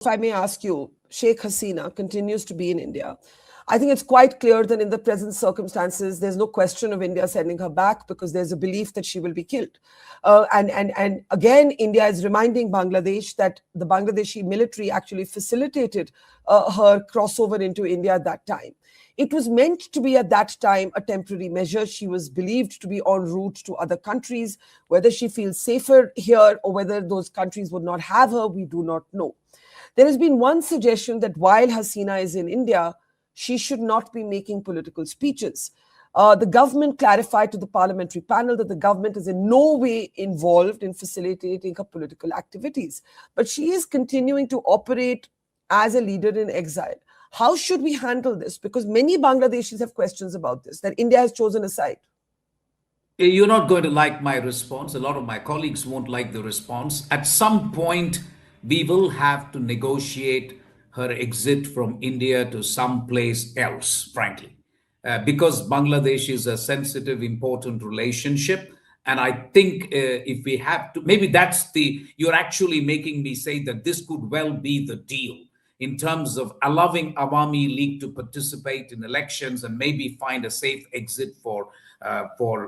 If I may ask you, Sheikh Hasina continues to be in India. I think it's quite clear that in the present circumstances, there's no question of India sending her back because there's a belief that she will be killed. And again, India is reminding Bangladesh that the Bangladeshi military actually facilitated her crossover into India at that time. It was meant to be at that time a temporary measure. She was believed to be en route to other countries. Whether she feels safer here or whether those countries would not have her, we do not know. There has been one suggestion that while Hasina is in India, she should not be making political speeches. The government clarified to the parliamentary panel that the government is in no way involved in facilitating her political activities. But she is continuing to operate as a leader in exile. How should we handle this? Because many Bangladeshis have questions about this, that India has chosen a side. You're not going to like my response. A lot of my colleagues won't like the response. At some point, we will have to negotiate her exit from India to some place else, frankly, because Bangladesh is a sensitive, important relationship. And I think if we have to, maybe you're actually making me say that this could well be the deal in terms of allowing Awami League to participate in elections and maybe find a safe exit for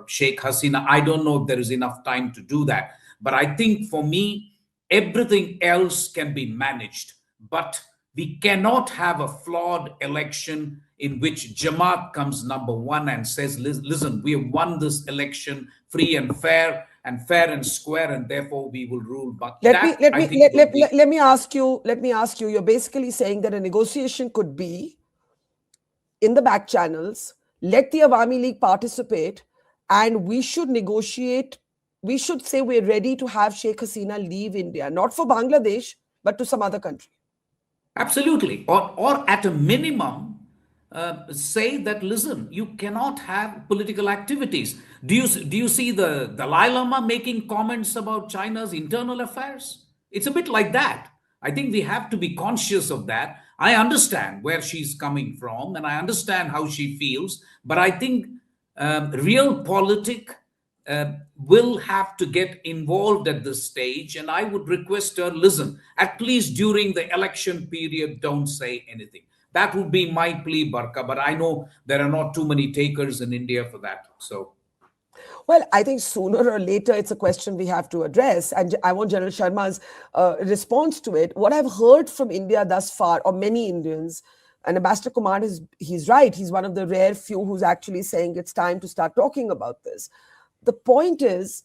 Sheikh Hasina. I don't know if there is enough time to do that. But I think for me, everything else can be managed. But we cannot have a flawed election in which Jamaat comes number one and says, listen, we have won this election free and fair and square, and therefore we will rule. But let me ask you, you're basically saying that a negotiation could be in the back channels, let the Awami League participate, and we should negotiate. We should say we're ready to have Sheikh Hasina leave India, not for Bangladesh, but to some other country. Absolutely. Or at a minimum, say that, listen, you cannot have political activities. Do you see the Dalai Lama making comments about China's internal affairs? It's a bit like that. I think we have to be conscious of that. I understand where she's coming from and I understand how she feels, but I think realpolitik will have to get involved at this stage. And I would request her, listen, at least during the election period, don't say anything. That would be my plea, Barka. But I know there are not too many takers in India for that. So, well, I think sooner or later it's a question we have to address. And I want General Sharma's response to it. What I've heard from India thus far, or many Indians, and Ambassador Kumar, he's right. He's one of the rare few who's actually saying it's time to start talking about this. The point is,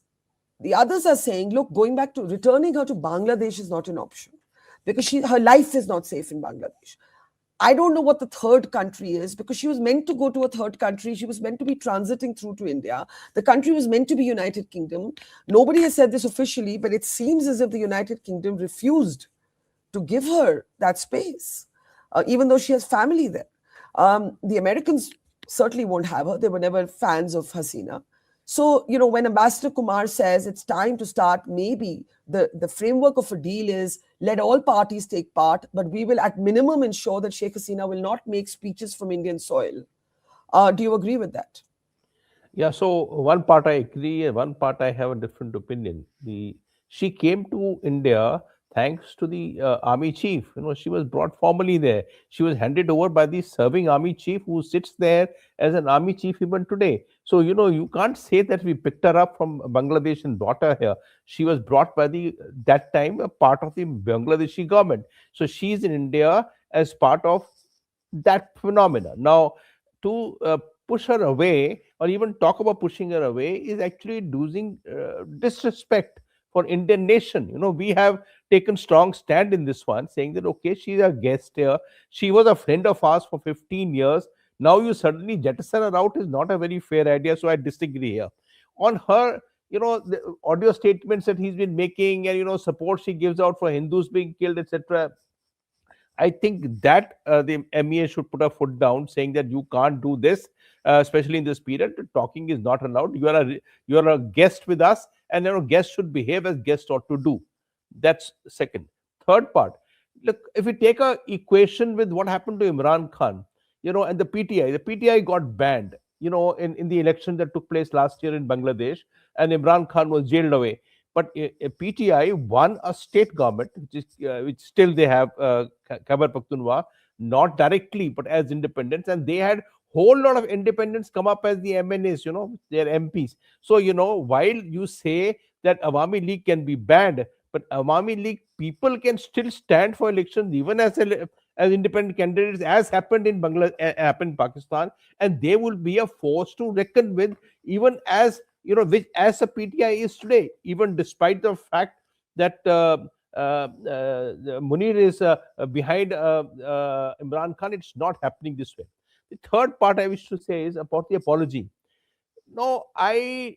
the others are saying, look, going back to returning her to Bangladesh is not an option because her life is not safe in Bangladesh. I don't know what the third country is because she was meant to go to a third country. She was meant to be transiting through to India. The country was meant to be United Kingdom. Nobody has said this officially, but it seems as if the United Kingdom refused to give her that space, even though she has family there. The Americans certainly won't have her. They were never fans of Hasina. So, when Ambassador Kumar says it's time to start, maybe the framework of a deal is let all parties take part, but we will at minimum ensure that Sheikh Hasina will not make speeches from Indian soil. Do you agree with that? Yeah, so one part I agree and one part I have a different opinion. She came to India thanks to the army chief. She was brought formally there. She was handed over by the serving army chief who sits there as an army chief even today. So, you can't say that we picked her up from Bangladesh and brought her here. She was brought by that time a part of the Bangladeshi government. So she's in India as part of that phenomena. Now, to push her away or even talk about pushing her away is actually losing disrespect for Indian nation. We have taken strong stand in this one, saying that, okay, she's a guest here. She was a friend of ours for 15 years. Now you suddenly jettison her out is not a very fair idea. So I disagree here. On her, the audio statements that he's been making and, support she gives out for Hindus being killed, etc. I think that the MEA should put a foot down, saying that you can't do this, especially in this period. Talking is not allowed. You are a guest with us, and guests should behave as guests ought to do. That's second. Third part. Look, if we take a equation with what happened to Imran Khan, and the PTI got banned, in the election that took place last year in Bangladesh, and Imran Khan was jailed away. But PTI won a state government, which still they have, Khyber Pakhtunkhwa, not directly but as independents, and they had whole lot of independents come up as the MNAs, their MPs. So while you say that Awami League can be banned, but Awami League people can still stand for elections even as independent candidates, as happened in happened in Pakistan, and they will be a force to reckon with, even as which as a PTI is today, even despite the fact that Munir is behind Imran Khan. It's not happening this way. The third part I wish to say is about the apology. No, I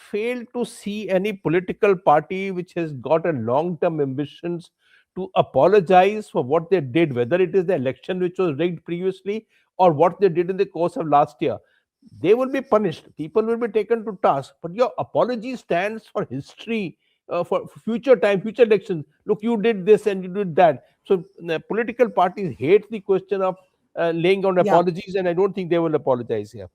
fail to see any political party which has got a long-term ambitions to apologize for what they did, whether it is the election which was rigged previously or what they did in the course of last year. They will be punished. People will be taken to task. But your apology stands for history, for future time, future elections. Look, you did this and you did that. So political parties hate the question of laying on Yeah. apologies, and I don't think they will apologize here.